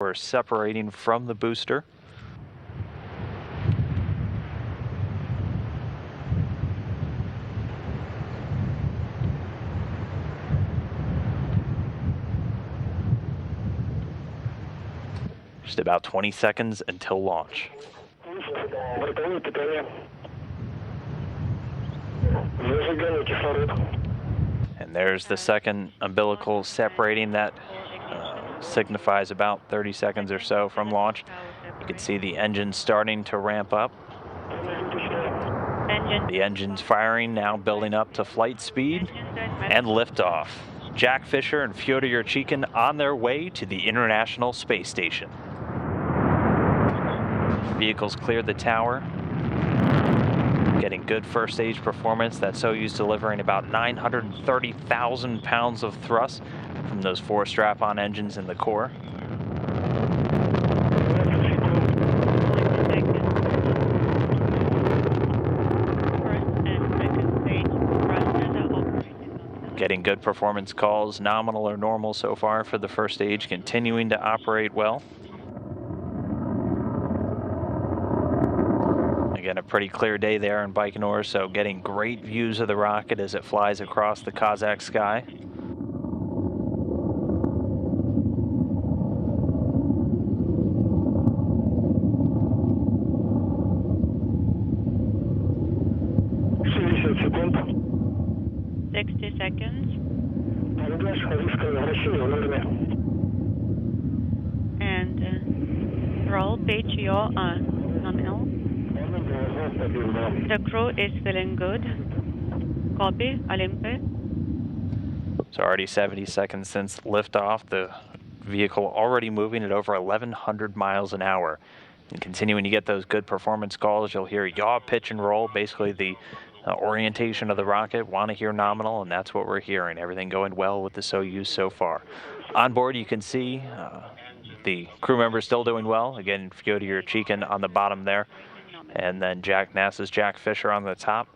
We're separating from the booster. Just about 20 seconds until launch. And there's the second umbilical separating. That signifies about 30 seconds or so from launch. You can see the engine starting to ramp up. The engine's firing, now building up to flight speed, and liftoff. Jack Fisher and Fyodor Yurchikhin on their way to the International Space Station. Vehicles cleared the tower, getting good first stage performance. That Soyuz delivering about 930,000 pounds of thrust from those 4 strap-on engines in the core. Getting good performance calls, nominal or normal so far for the first stage, continuing to operate well. Again, a pretty clear day there in Baikonur, so getting great views of the rocket as it flies across the Kazakh sky. And roll pitch yaw nominal. The crew is feeling good. Copy, Olympe. It's already 70 seconds since liftoff. The vehicle already moving at over 1,100 miles an hour. And continuing to get those good performance calls, you'll hear yaw, pitch, and roll, basically the orientation of the rocket. Want to hear nominal, and that's what we're hearing. Everything going well with the Soyuz so far. On board, you can see the crew members still doing well. Again, Fyodor Yurchikhin on the bottom there, and then NASA's Jack Fisher on the top.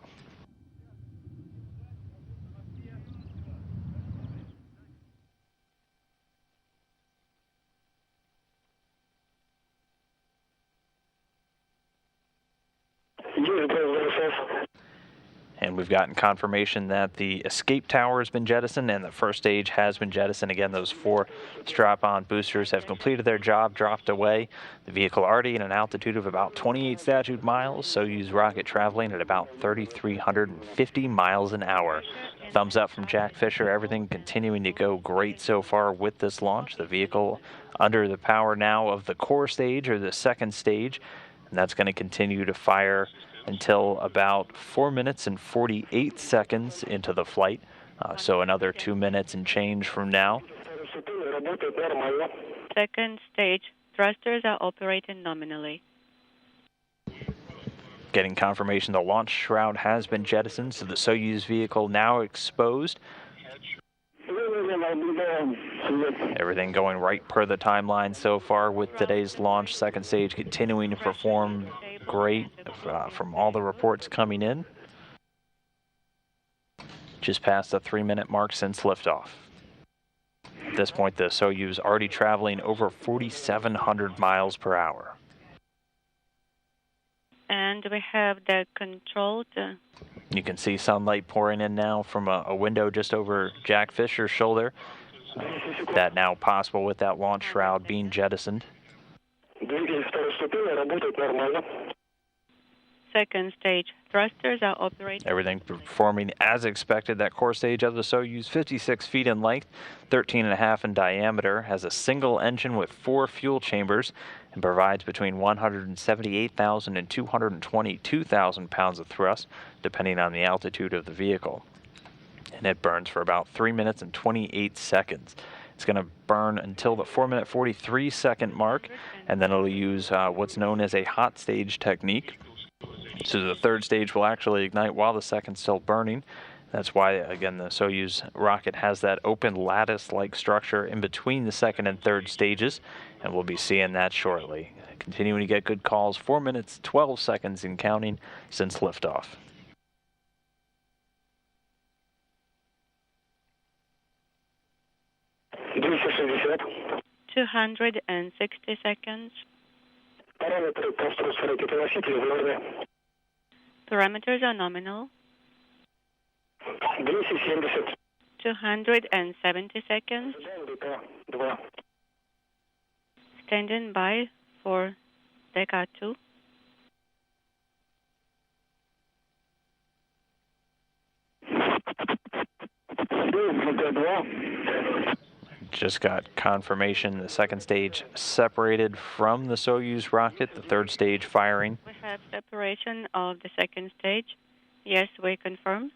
And we've gotten confirmation that the escape tower has been jettisoned and the first stage has been jettisoned. Again, those 4 strap-on boosters have completed their job, dropped away. The vehicle already at an altitude of about 28 statute miles. Soyuz rocket traveling at about 3,350 miles an hour. Thumbs up from Jack Fisher. Everything continuing to go great so far with this launch. The vehicle under the power now of the core stage, or the second stage, and that's going to continue to fire until about 4 minutes and 48 seconds into the flight. So another 2 minutes and change from now. Second stage, thrusters are operating nominally. Getting confirmation the launch shroud has been jettisoned, so the Soyuz vehicle now exposed. Everything going right per the timeline so far with today's launch. Second stage continuing to perform great from all the reports coming in. Just past the 3-minute mark since liftoff. At this point, the Soyuz already traveling over 4,700 miles per hour. And we have the controlled. You can see sunlight pouring in now from a window just over Jack Fisher's shoulder. That now possible with that launch shroud being jettisoned. Second stage, thrusters are operating. Everything performing as expected. That core stage of the Soyuz, 56 feet in length, 13.5 in diameter, has a single engine with 4 fuel chambers and provides between 178,000 and 222,000 pounds of thrust, depending on the altitude of the vehicle. And it burns for about 3 minutes and 28 seconds. It's going to burn until the 4-minute 43-second mark, and then it'll use what's known as a hot stage technique. So the third stage will actually ignite while the second's still burning. That's why, again, the Soyuz rocket has that open lattice-like structure in between the second and third stages, and we'll be seeing that shortly. Continuing to get good calls, 4 minutes, 12 seconds and counting since liftoff. 260 seconds. Parameters are nominal. 270 seconds. Standing by for Deca 2. Just got confirmation the second stage separated from the Soyuz rocket, the third stage firing. We have separation of the second stage. Yes, we confirm.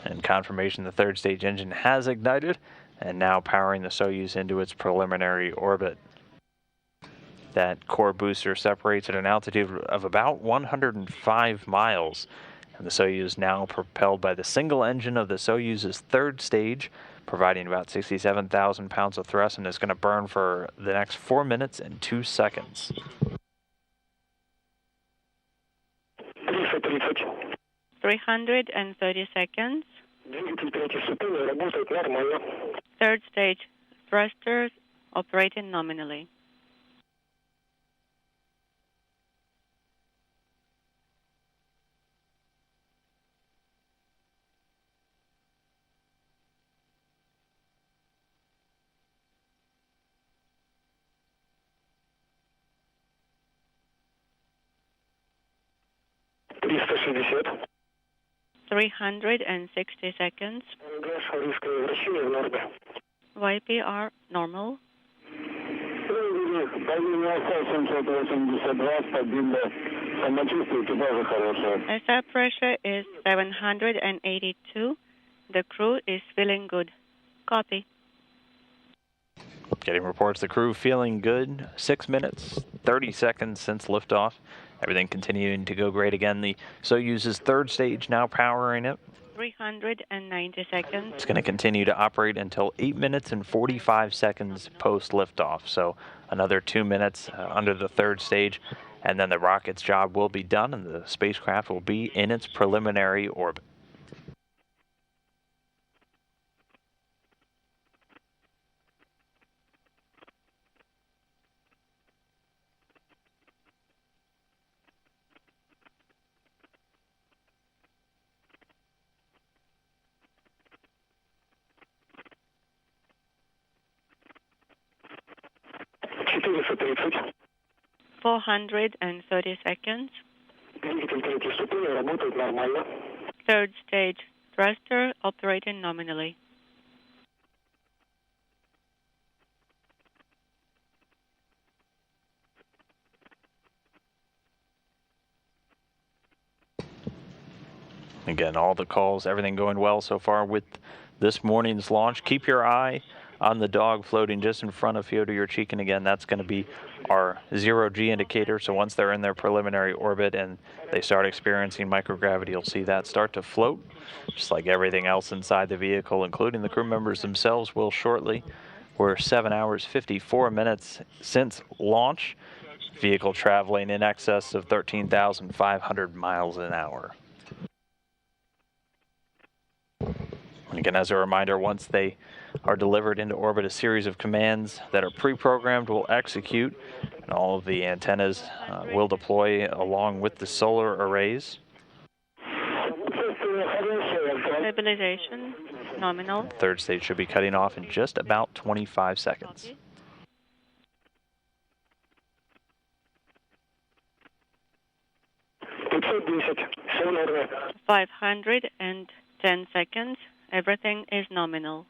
And confirmation the third stage engine has ignited and now powering the Soyuz into its preliminary orbit. That core booster separates at an altitude of about 105 miles. And the Soyuz now propelled by the single engine of the Soyuz's third stage, providing about 67,000 pounds of thrust, and is going to burn for the next 4 minutes and 2 seconds. 330 seconds. Third stage thrusters operating nominally. $360. 360 seconds. YPR normal. SR pressure is 782. The crew is feeling good. Copy. Getting reports the crew feeling good. 6 minutes, 30 seconds since liftoff. Everything continuing to go great again. The Soyuz's third stage now powering it. 390 seconds. It's going to continue to operate until 8 minutes and 45 seconds post liftoff. So another 2 minutes under the third stage, and then the rocket's job will be done, and the spacecraft will be in its preliminary orbit. $430. 430 seconds. Third stage thruster operating nominally. Again, all the calls, everything going well so far with this morning's launch. Keep your eye on the dog floating just in front of Fyodor Yurchikhin. Again, that's going to be our zero-G indicator. So once they're in their preliminary orbit and they start experiencing microgravity, you'll see that start to float, just like everything else inside the vehicle, including the crew members themselves, will shortly. We're 7 hours, 54 minutes since launch. Vehicle traveling in excess of 13,500 miles an hour. And again, as a reminder, once they are delivered into orbit, a series of commands that are pre-programmed will execute, and all of the antennas will deploy along with the solar arrays. Stabilization nominal. The third stage should be cutting off in just about 25 seconds. $510. 510 seconds. Everything is nominal.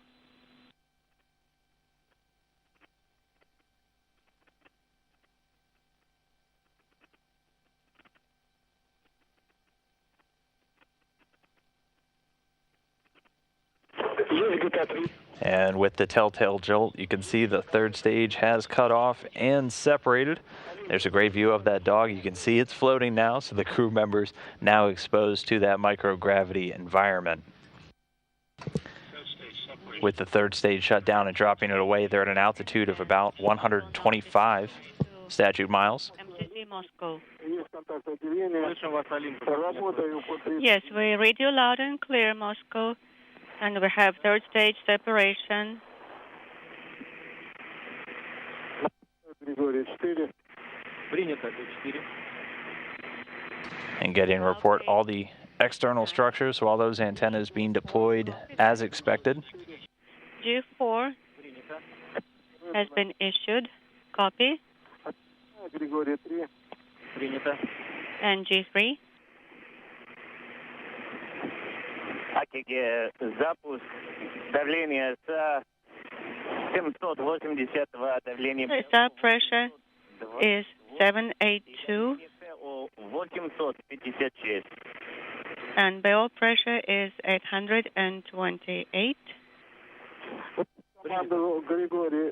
And with the telltale jolt, you can see the third stage has cut off and separated. There's a great view of that dog. You can see it's floating now, so the crew members now exposed to that microgravity environment. With the third stage shut down and dropping it away, they're at an altitude of about 125 statute miles. MCC Moscow. Yes, we read you loud and clear, Moscow. And we have third stage separation. Григорий 4. And getting a report all the external structures, so all those antennas being deployed as expected. G4 has been issued. Copy. Григорий 3. And G3. Атике, запуск, давление с 782, давление The sub pressure is 782 856. and BO pressure is 828. Команда Григорий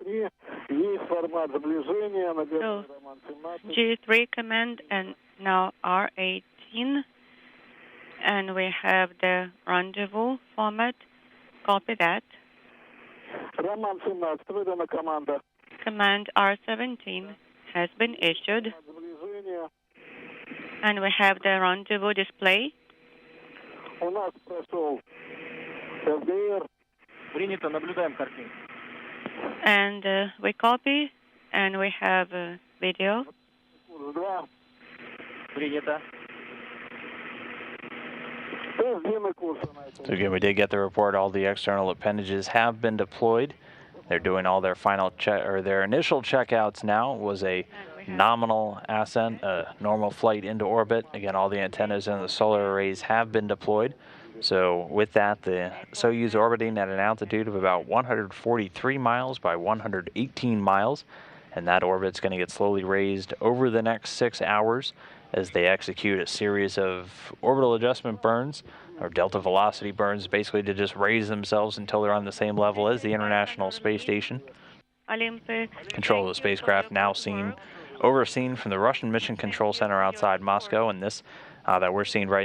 3. Есть формат сближения. So G3 command and now R18. And we have the rendezvous format. Copy that. Роман 17. Выдана команда. Command R17 has been issued. Сближение. And we have the rendezvous display. У нас прошел ФГР. Принято, наблюдаем картинку. And we copy and we have video. Курс 2. Принято. Длинный курс. So again, we did get the report. All the external appendages have been deployed. They're doing all their final check, or their initial checkouts now. Was a nominal ascent, a normal flight into orbit. Again, all the antennas and the solar arrays have been deployed. So with that, the Soyuz orbiting at an altitude of about 143 miles by 118 miles. And that orbit's going to get slowly raised over the next 6 hours as they execute a series of orbital adjustment burns, or delta velocity burns, basically to just raise themselves until they're on the same level as the International Space Station. Control of the spacecraft now overseen from the Russian Mission Control Center outside Moscow, and this that we're seeing right now